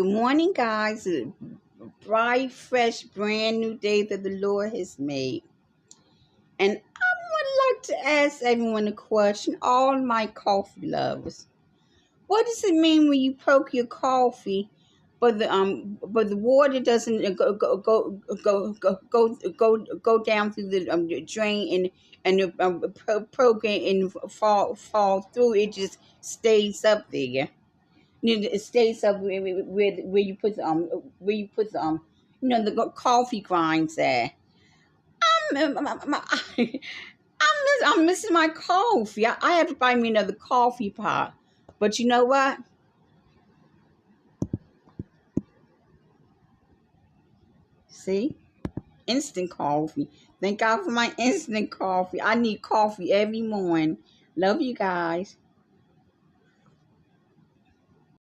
Good morning, guys. A bright, fresh, brand new day that the Lord has made. And I would like to ask everyone a question, all my coffee lovers. What does it mean when you poke your coffee, but the water doesn't go down through the drain and the poke and fall through? It just stays up there. It stays up where you put the coffee grinds at. I'm missing my coffee. I have to buy me another coffee pot. But you know what? See, instant coffee. Thank God for my instant coffee. I need coffee every morning. Love you guys.